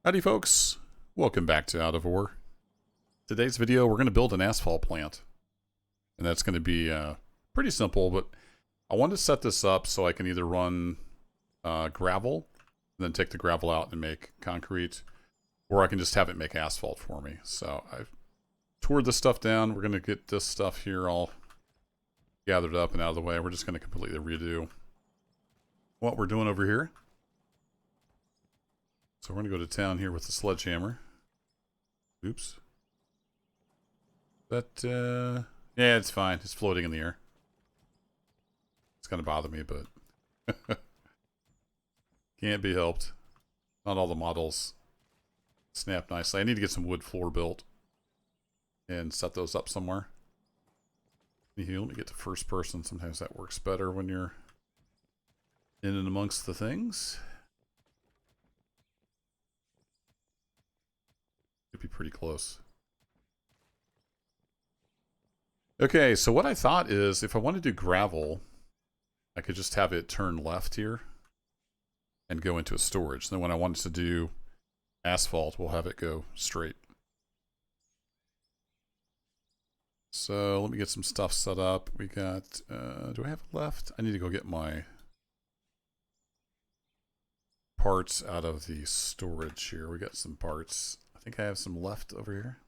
Howdy folks, welcome back to Out of Ore. Today's video we're going to build an asphalt plant. And that's going to be pretty simple, but I want to set this up so I can either run gravel, and then take the gravel out and make concrete, or I can just have it make asphalt for me. So I've toured this stuff down. We're going to get this stuff here all gathered up and out of the way. We're just going to completely redo what we're doing over here. So we're going to go to town here with the sledgehammer. Oops. But, yeah, it's fine. It's floating in the air. It's going to bother me, but can't be helped. Not all the models snap nicely. I need to get some wood floor built and set those up somewhere. Here, let me get to first person. Sometimes that works better when you're in and amongst the things. Could be pretty close. Okay, so what I thought is if I want to do gravel, I could just have it turn left here and go into a storage. Then when I want to do asphalt, we'll have it go straight. So let me get some stuff set up. We got, do I have left? I need to go get my parts out of the storage here. We got some parts. I think I have some left over here.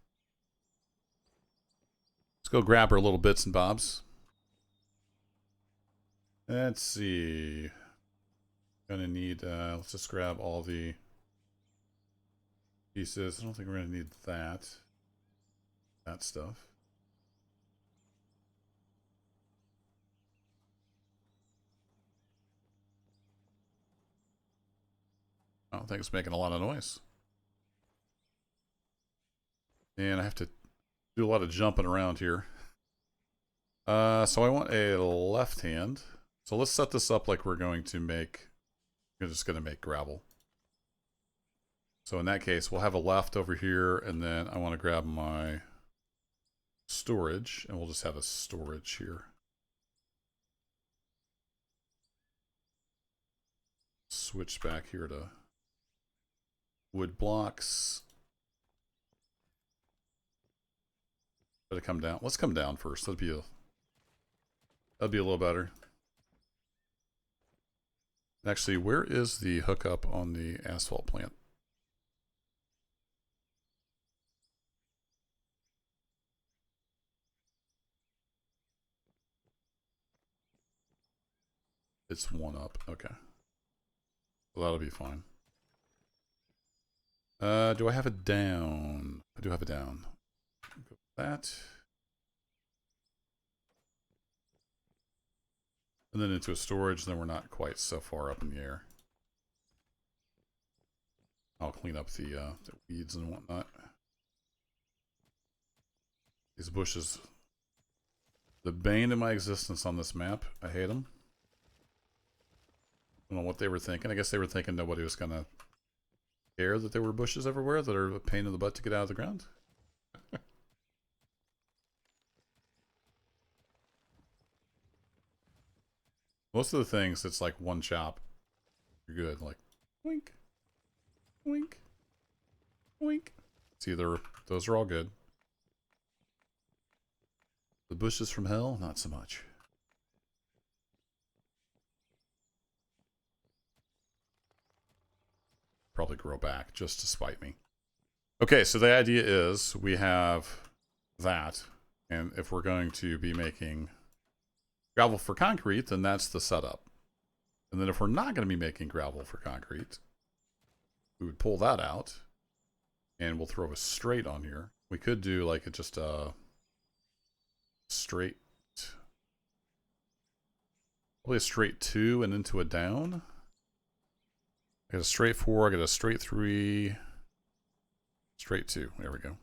Let's go grab our little bits and bobs. Let's see. Gonna need, let's just grab all the pieces. I don't think we're gonna need that stuff. I don't think it's making a lot of noise. And I have to do a lot of jumping around here. So I want a left hand. So let's set this up like we're going to make, we're just going to make gravel. So in that case, we'll have a left over here, and then I want to grab my storage, and we'll just have a storage here. Switch back here to wood blocks. Better come down. Let's come down first. That'd be a little better. Actually, where is the hookup on the asphalt plant? It's one up. Okay. Well, that'll be fine. Do I have it down? I do have it down. Go with that. And then into a storage, then we're not quite so far up in the air. I'll clean up the weeds and whatnot. These bushes, the bane of my existence on this map. I hate them. I don't know what they were thinking. I guess they were thinking nobody was going to care that there were bushes everywhere that are a pain in the butt to get out of the ground. Most of the things, it's like one chop. You're good. Like, wink, wink, wink. It's either, those are all good. The bushes from hell, not so much. Probably grow back just to spite me. Okay, so the idea is we have that. And if we're going to be making gravel for concrete, then that's the setup. And then if we're not going to be making gravel for concrete, we would pull that out and we'll throw a straight on here. We could do like just a straight, probably a straight 2 and into a down. I got a straight 4, I got a straight 3, straight 2. There we go.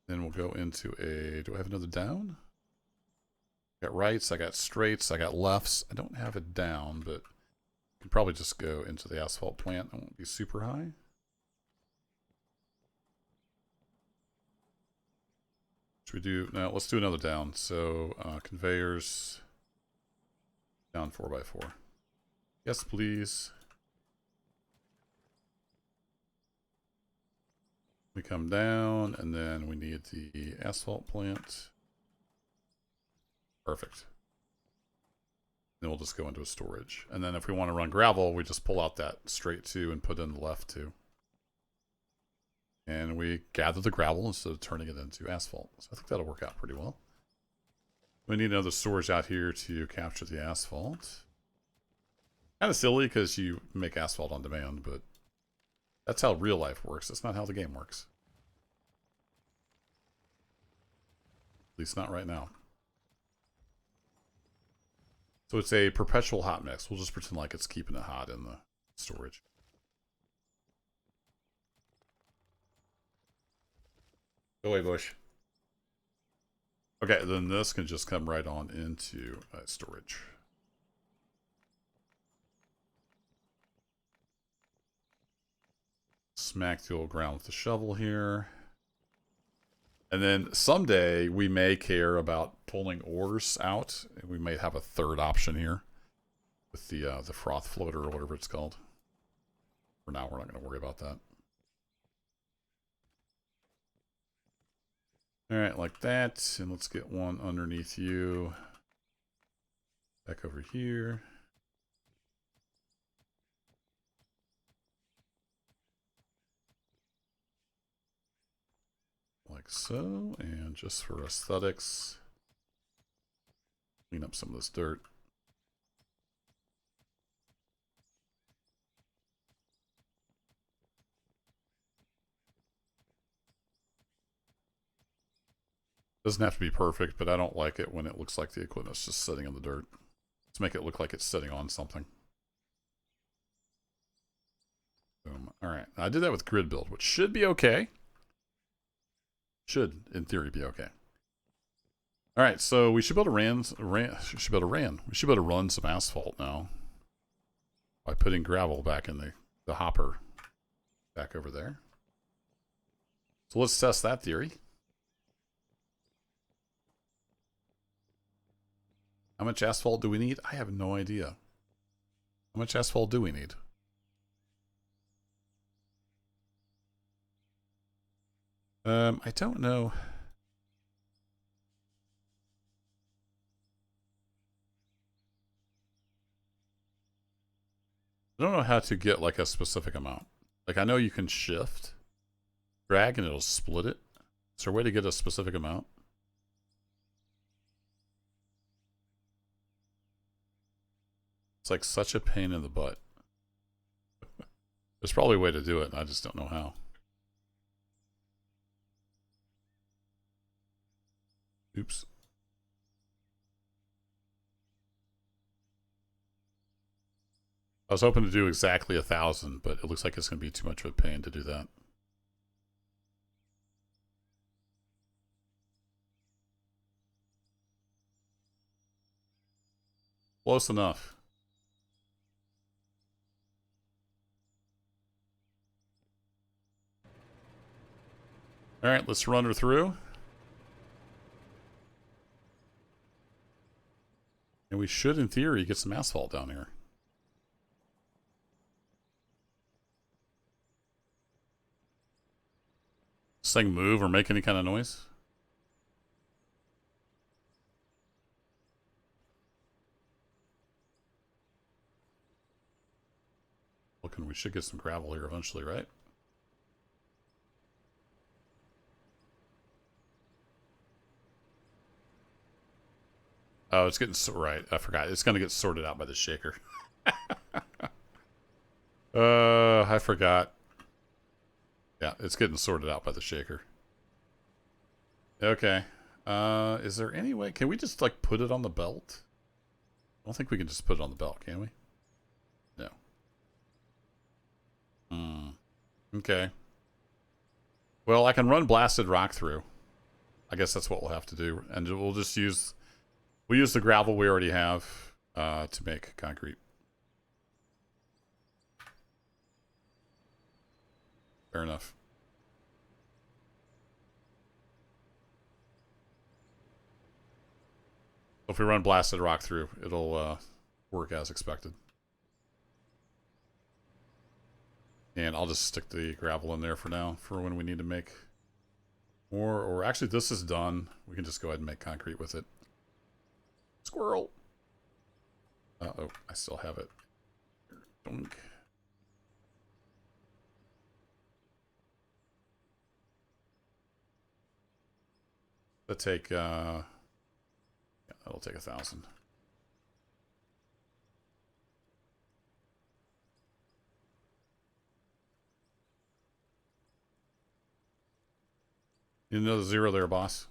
Then we'll go into a, do I have another down? I got rights, I got straights, I got lefts. I don't have it down, but I can probably just go into the asphalt plant. It won't be super high. Should we do, no, let's do another down. So conveyors, down 4x4. Yes, please. We come down, and then we need the asphalt plant. Perfect. Then we'll just go into a storage. And then if we want to run gravel, we just pull out that straight 2 and put in the left 2. And we gather the gravel instead of turning it into asphalt. So I think that'll work out pretty well. We need another storage out here to capture the asphalt. Kind of silly because you make asphalt on demand, but that's how real life works. That's not how the game works. At least not right now. So it's a perpetual hot mix. We'll just pretend like it's keeping it hot in the storage. Go away, Bush. Okay, then this can just come right on into storage. Smack the old ground with the shovel here. And then someday we may care about pulling ores out. We may have a third option here with the froth floater or whatever it's called. For now, we're not going to worry about that. All right, like that. And let's get one underneath you. Back over here. Like so. And just for aesthetics, clean up some of this dirt. Doesn't have to be perfect, but I don't like it when it looks like the equipment's just sitting in the dirt. Let's make it look like it's sitting on something. Boom. All right. I did that with grid build, which should be okay. Should, in theory, be okay. All right, so we should be able to run some asphalt now by putting gravel back in the hopper back over there. So let's test that theory. How much asphalt do we need? I have no idea. How much asphalt do we need? I don't know. I don't know how to get like a specific amount. Like I know you can shift, drag, and it'll split it. Is there a way to get a specific amount? It's like such a pain in the butt. There's probably a way to do it, and I just don't know how. Oops. I was hoping to do exactly 1,000, but it looks like it's going to be too much of a pain to do that. Close enough. All right, let's run her through. And we should, in theory, get some asphalt down here. This thing move or make any kind of noise? Looking, we should get some gravel here eventually, right? Oh, it's getting right. I forgot. It's going to get sorted out by the shaker. I forgot. Yeah, it's getting sorted out by the shaker. Okay. Is there any way? Can we just like put it on the belt? I don't think we can just put it on the belt, can we? No. Okay. Well, I can run blasted rock through. I guess that's what we'll have to do, and we'll just use the gravel we already have to make concrete. Fair enough. If we run blasted rock through, it'll work as expected. And I'll just stick the gravel in there for now, for when we need to make more. Or actually, this is done. We can just go ahead and make concrete with it. Squirrel! Uh-oh, I still have it. Donk. That'll take, yeah, that'll take 1,000. You know the 0 there, boss?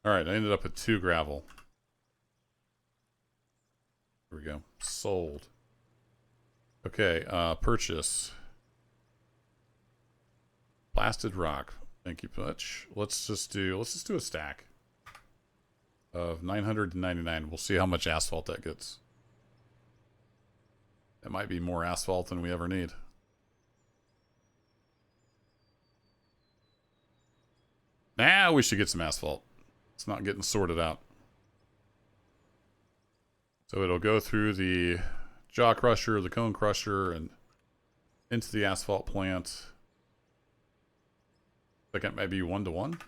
Alright, I ended up with 2 gravel. Here we go. Sold. Okay, purchase. Blasted rock. Thank you much. Let's just do a stack of 999. We'll see how much asphalt that gets. That might be more asphalt than we ever need. Now we should get some asphalt. It's not getting sorted out. So it'll go through the jaw crusher, the cone crusher, and into the asphalt plant. I think it might be 1-to-1.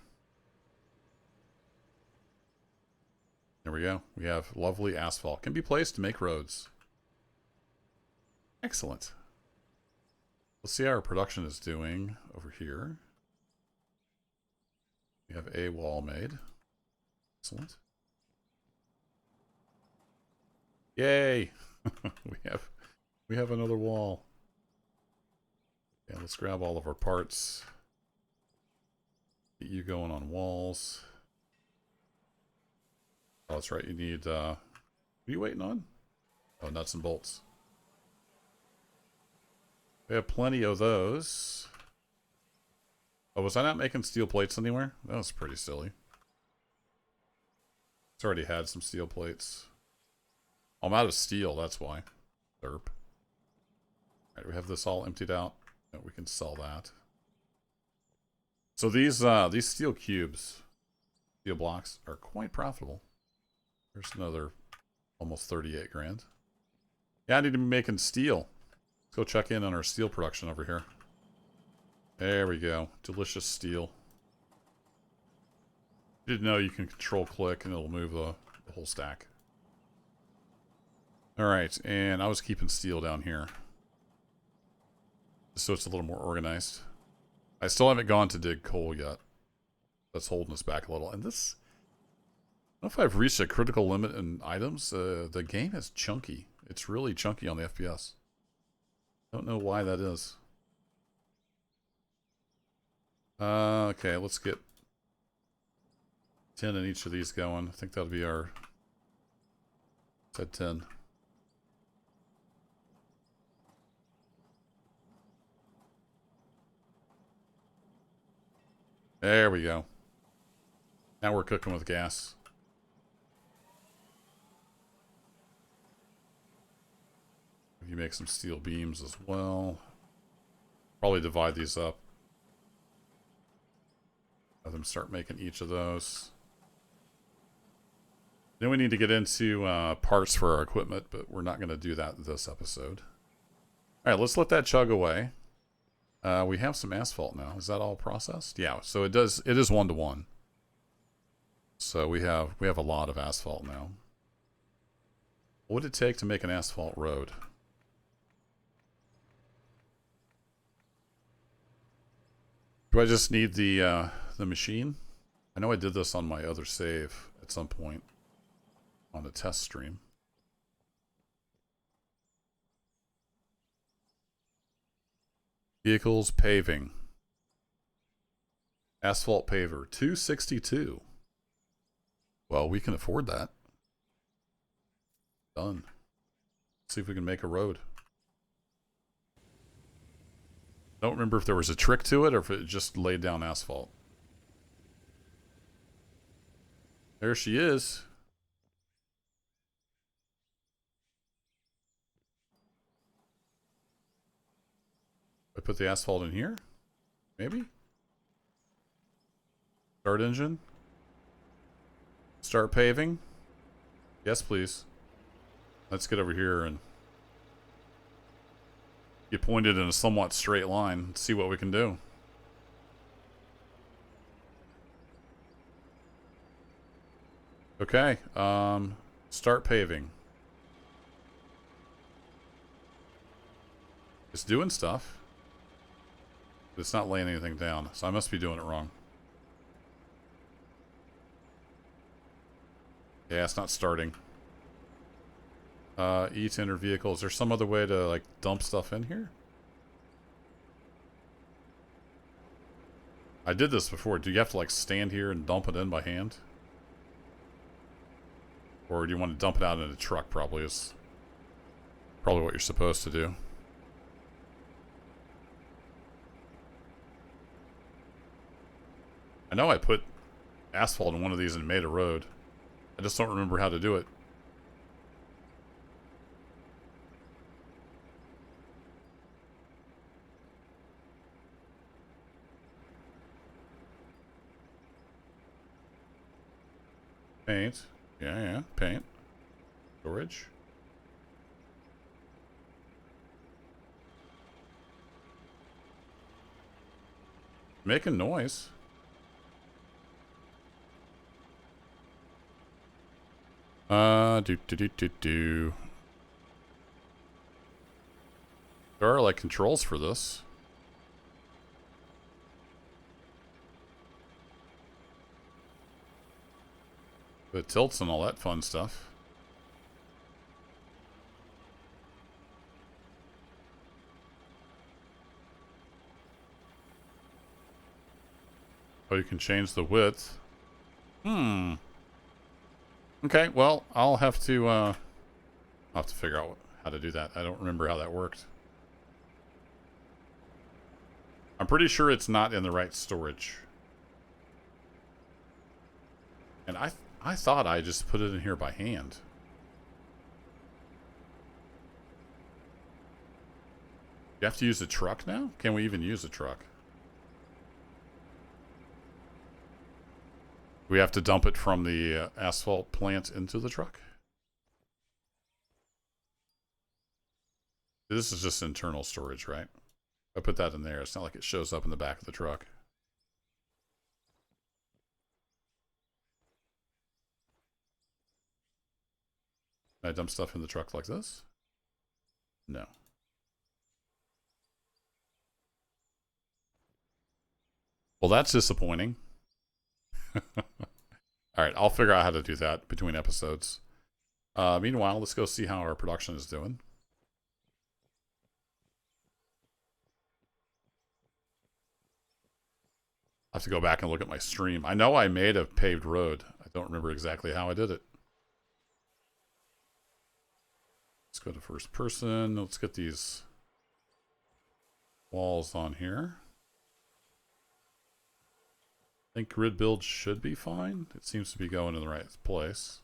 There we go. We have lovely asphalt. Can be placed to make roads. Excellent. Let's see how our production is doing over here. We have a wall made. Excellent. Yay! we have another wall. Yeah, let's grab all of our parts. Get you going on walls. Oh, that's right. You need, what are you waiting on? Oh, nuts and bolts. We have plenty of those. Oh, was I not making steel plates anywhere? That was pretty silly. It's already had some steel plates. I'm out of steel, that's why. Derp. Alright, we have this all emptied out. We can sell that. So these steel cubes, steel blocks, are quite profitable. There's another almost 38 grand. Yeah, I need to be making steel. Let's go check in on our steel production over here. There we go. Delicious steel. Didn't know you can control click and it'll move the whole stack. Alright, and I was keeping steel down here, so it's a little more organized. I still haven't gone to dig coal yet. That's holding us back a little. And this, I don't know if I've reached a critical limit in items. The game is chunky. It's really chunky on the FPS. Don't know why that is. Okay, let's get 10 in each of these going. I think that'll be our... Said 10. There we go. Now we're cooking with gas. You make some steel beams as well. Probably divide these up. Let them start making each of those. Then we need to get into parts for our equipment, but we're not going to do that this episode. All right, let's let that chug away. We have some asphalt now. Is that all processed? Yeah, so it is 1-to-1. So we have a lot of asphalt now. What would it take to make an asphalt road? Do I just need the machine? I know I did this on my other save at some point on a test stream. Vehicles, paving. Asphalt paver, $262. Well, we can afford that. Done. Let's see if we can make a road. I don't remember if there was a trick to it or if it just laid down asphalt. There she is. I put the asphalt in here? Maybe? Start engine. Start paving. Yes, please. Let's get over here and get pointed in a somewhat straight line and see what we can do. Okay, start paving. It's doing stuff. But it's not laying anything down, so I must be doing it wrong. Yeah, it's not starting. E to enter vehicle. Is there some other way to, like, dump stuff in here? I did this before. Do you have to, like, stand here and dump it in by hand? Or do you want to dump it out in a truck, probably is probably what you're supposed to do. I know I put asphalt in one of these and made a road. I just don't remember how to do it. Paint. Yeah, paint. Storage. Making noise. Do. There are, like, controls for this. It tilts and all that fun stuff. Oh, you can change the width. Okay, well, I'll have to figure out how to do that. I don't remember how that worked. I'm pretty sure it's not in the right storage. And I thought I just put it in here by hand. You have to use a truck now? Can we even use a truck? We have to dump it from the asphalt plant into the truck? This is just internal storage, right? I put that in there. It's not like it shows up in the back of the truck. Can I dump stuff in the truck like this? No. Well, that's disappointing. Alright, I'll figure out how to do that between episodes. Meanwhile, let's go see how our production is doing. I have to go back and look at my stream. I know I made a paved road. I don't remember exactly how I did it. Let's go to first person. Let's get these walls on here. I think grid build should be fine. It seems to be going in the right place.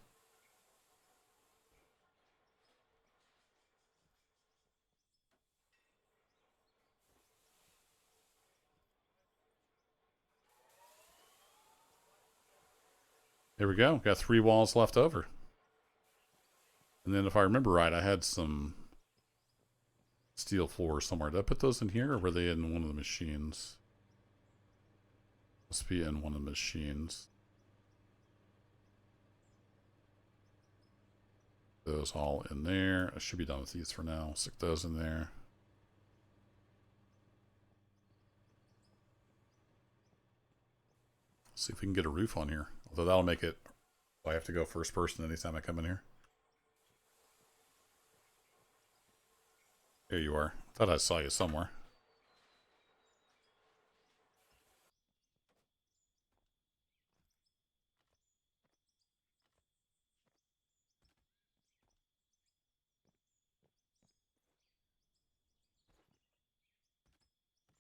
There we go. Got 3 walls left over. And then if I remember right, I had some steel floors somewhere. Did I put those in here, or were they in one of the machines? Must be in one of the machines. Those all in there. I should be done with these for now. Stick those in there. See if we can get a roof on here. Although that'll make it... I have to go first person anytime I come in here. Here you are. Thought I saw you somewhere.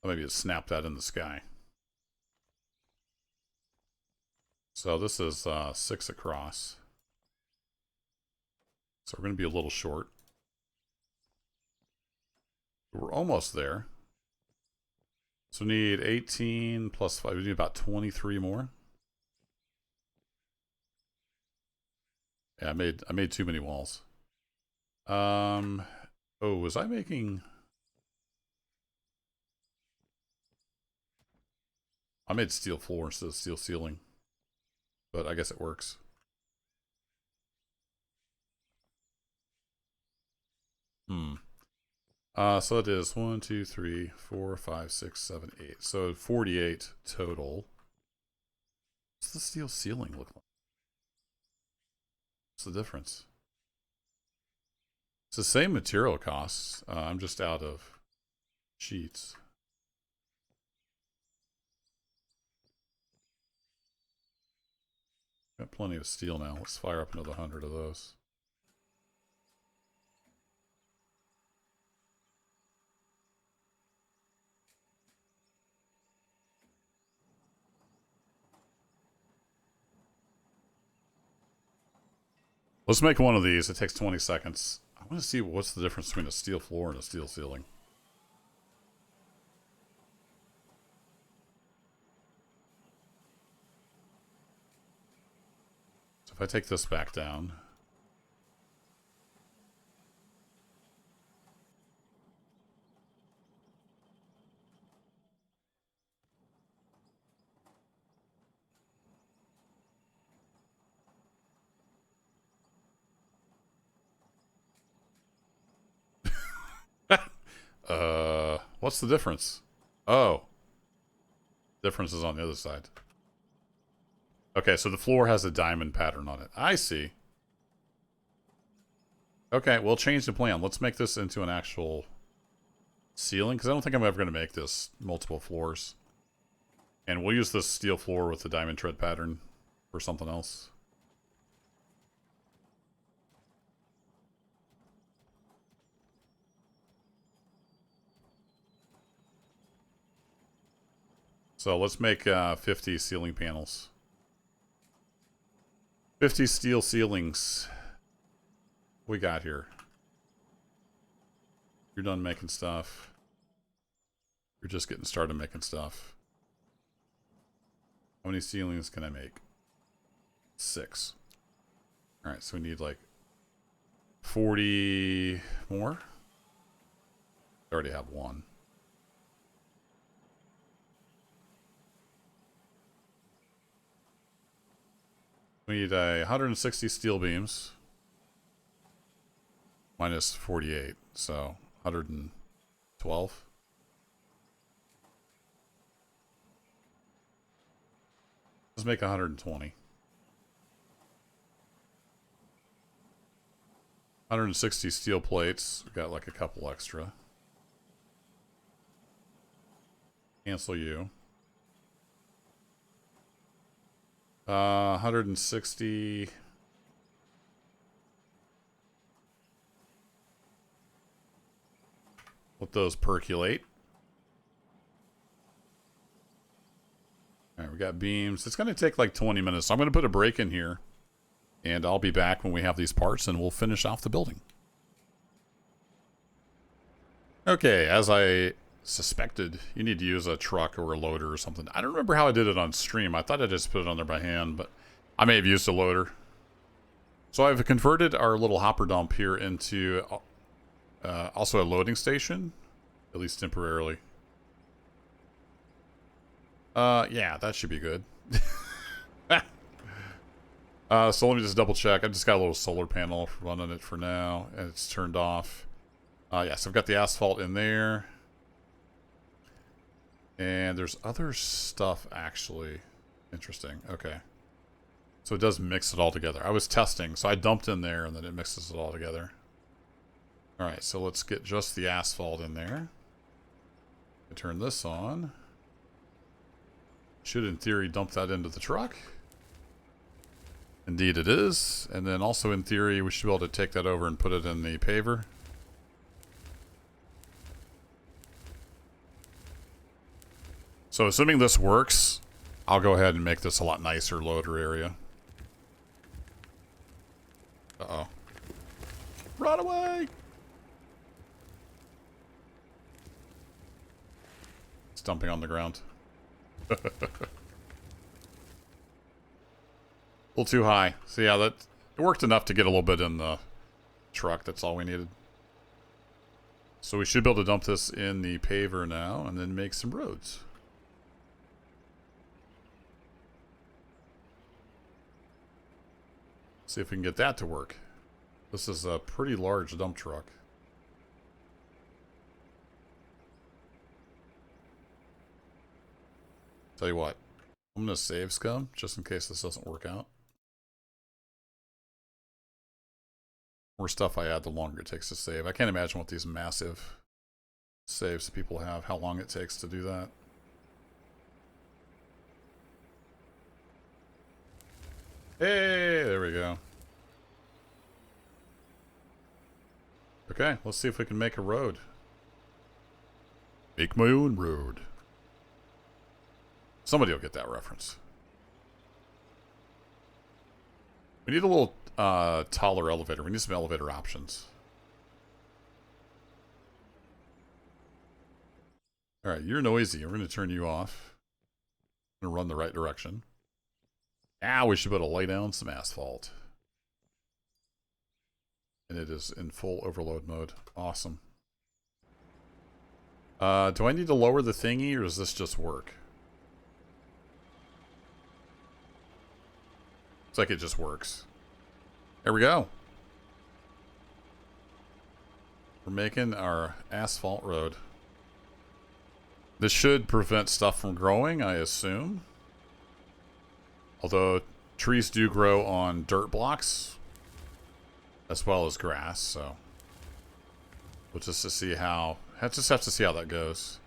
Oh, maybe it snapped that in the sky. So this is 6 across. So we're going to be a little short. We're almost there. So we need 18 plus 5. We need about 23 more. Yeah, I made too many walls. Oh, was I making... I made steel floor instead of steel ceiling. But I guess it works. So it is 1, 2, 3, 4, 5, 6, 7, 8. So 48 total. What's the steel ceiling look like? What's the difference? It's the same material costs. I'm just out of sheets. Got plenty of steel now. Let's fire up another 100 of those. Let's make one of these. It takes 20 seconds. I want to see what's the difference between a steel floor and a steel ceiling. So if I take this back down... what's the difference? Oh. Difference is on the other side. Okay, so the floor has a diamond pattern on it. I see. Okay, we'll change the plan. Let's make this into an actual ceiling, because I don't think I'm ever going to make this multiple floors. And we'll use this steel floor with the diamond tread pattern for something else. So let's make 50 ceiling panels. 50 steel ceilings. What we got here? You're done making stuff. You're just getting started making stuff. How many ceilings can I make? 6. Alright, so we need like 40 more. I already have one. We need 160 steel beams. Minus 48, so 112. Let's make 120. 160 steel plates. We got like a couple extra. Cancel you. 160. Let those percolate. All right, we got beams. It's going to take like 20 minutes. So I'm going to put a break in here. And I'll be back when we have these parts and we'll finish off the building. Okay, as I suspected, you need to use a truck or a loader or something. I don't remember how I did it on stream. I thought I just put it on there by hand, but I may have used a loader. So I've converted our little hopper dump here into also a loading station, at least temporarily. Yeah, that should be good. So let me just double check. I just got a little solar panel running it for now, and it's turned off. Yeah, so I've got the asphalt in there. And there's other stuff, actually. Interesting. Okay. So it does mix it all together. I was testing, so I dumped in there, and then it mixes it all together. Alright, so let's get just the asphalt in there. I turn this on. Should, in theory, dump that into the truck. Indeed it is. And then also, in theory, we should be able to take that over and put it in the paver. So assuming this works, I'll go ahead and make this a lot nicer loader area. Uh-oh. Run away! It's dumping on the ground. A little too high. So yeah, that It worked enough to get a little bit in the truck. That's all we needed. So we should be able to dump this in the paver now and then make some roads. See if we can get that to work. This is a pretty large dump truck. Tell you what, I'm going to save scum just in case this doesn't work out. The more stuff I add, the longer it takes to save. I can't imagine what these massive saves that people have, how long it takes to do that. Hey, there we go. Okay, let's see if we can make a road. Make my own road. Somebody will get that reference. We need a little taller elevator. We need some elevator options. Alright, you're noisy. We're going to turn you off. I'm going to run the right direction. Now we should be able to lay down some asphalt. And it is in full overload mode. Awesome. Do I need to lower the thingy, or does this just work? Looks like it just works. There we go. We're making our asphalt road. This should prevent stuff from growing, I assume. Although trees do grow on dirt blocks as well as grass, so we'll just to see how. Just have to see how that goes.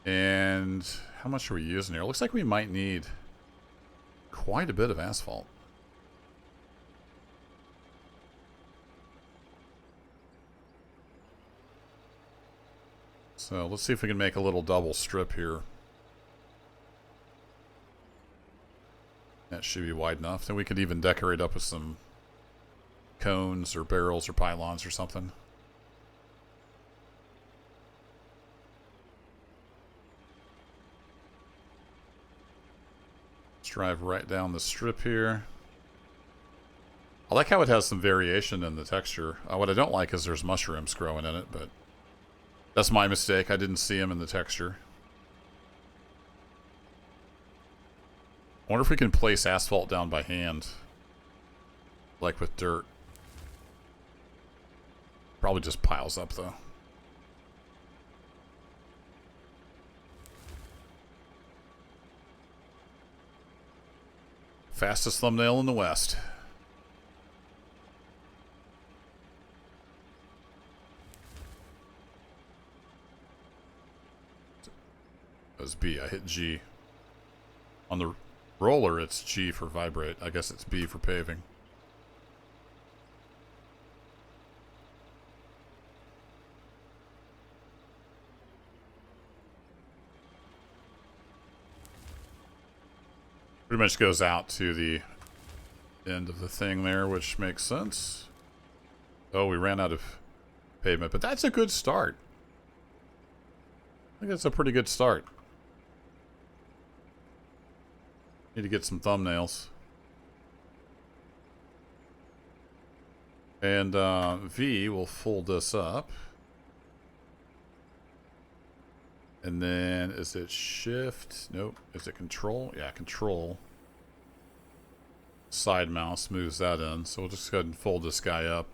And how much are we using here? It looks like we might need quite a bit of asphalt. So let's see if we can make a little double strip here. That should be wide enough. Then we could even decorate up with some cones or barrels or pylons or something. Let's drive right down the strip here. I like how it has some variation in the texture. What I don't like is there's mushrooms growing in it, but that's my mistake. I didn't see them in the texture. I wonder if we can place asphalt down by hand, like with dirt. Probably just piles up, though. Fastest thumbnail in the West. That was B. I hit G. On the roller, it's G for vibrate. I guess it's B for paving. Pretty much goes out to the end of the thing there, which makes sense. Oh, we ran out of pavement, but that's a good start. I think that's a pretty good start. Need to get some thumbnails. And V will fold this up. And then, is it shift? Nope. Is it control? Yeah, control. Side mouse moves that in. So we'll just go ahead and fold this guy up.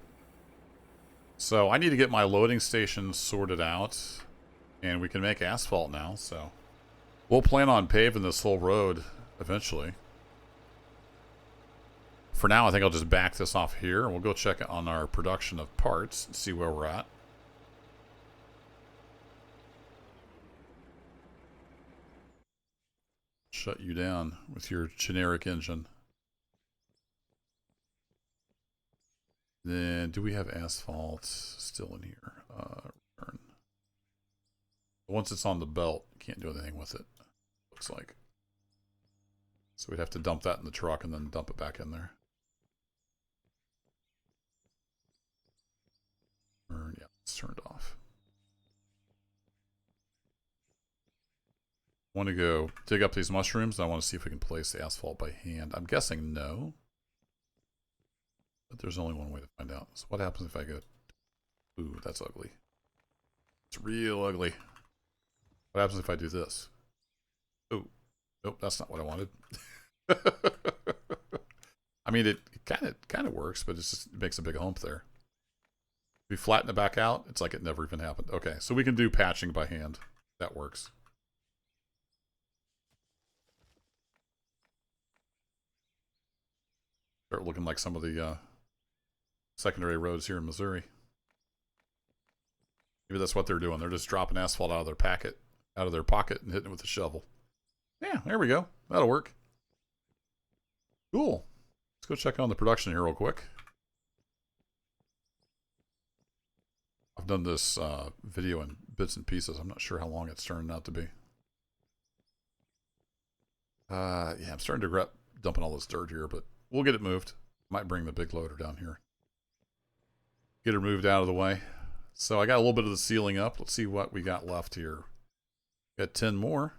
So I need to get my loading station sorted out. And we can make asphalt now, so we'll plan on paving this whole road eventually. For now, I think I'll just back this off here, and we'll go check on our production of parts and see where we're at. Shut you down with your generic engine. Then, do we have asphalt still in here? Return. Once it's on the belt, you can't do anything with it, looks like. So we'd have to dump that in the truck and then dump it back in there. Yeah, it's turned off. I want to go dig up these mushrooms. And I want to see if we can place the asphalt by hand. I'm guessing no. But there's only one way to find out. So what happens if I go... Ooh, that's ugly. It's real ugly. What happens if I do this? Oh, nope, that's not what I wanted. I mean, it kind of works, but it's just, it makes a big hump there. If we flatten it back out, it's like it never even happened. Okay, so we can do patching by hand. That works. Start looking like some of the secondary roads here in Missouri. Maybe that's what they're doing. They're just dropping asphalt out of their pocket, and hitting it with a shovel. Yeah, there we go. That'll work. Cool. Let's go check on the production here real quick. I've done this video in bits and pieces. I'm not sure how long it's turned out to be. Yeah, I'm starting to regret dumping all this dirt here, but we'll get it moved. Might bring the big loader down here. Get her moved out of the way. So I got a little bit of the ceiling up. Let's see what we got left here. Got 10 more.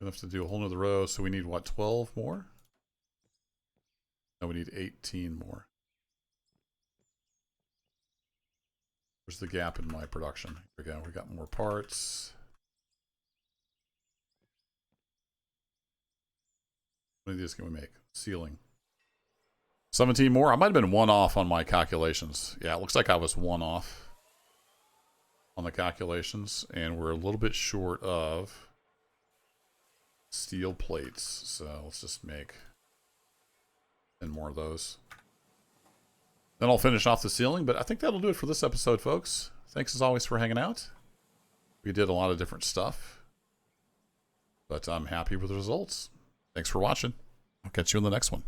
Gonna have to do a whole nother row. So we need what, 12 more? No, we need 18 more. Where's the gap in my production? Here we go. We got more parts. How many of these can we make? Ceiling. 17 more. I might have been one off on my calculations. Yeah, it looks like I was one off on the calculations. And we're a little bit short of steel plates. So let's just make 10 more of those. Then I'll finish off the ceiling, but I think that'll do it for this episode, folks. Thanks as always for hanging out. We did a lot of different stuff, but I'm happy with the results. Thanks for watching. I'll catch you in the next one.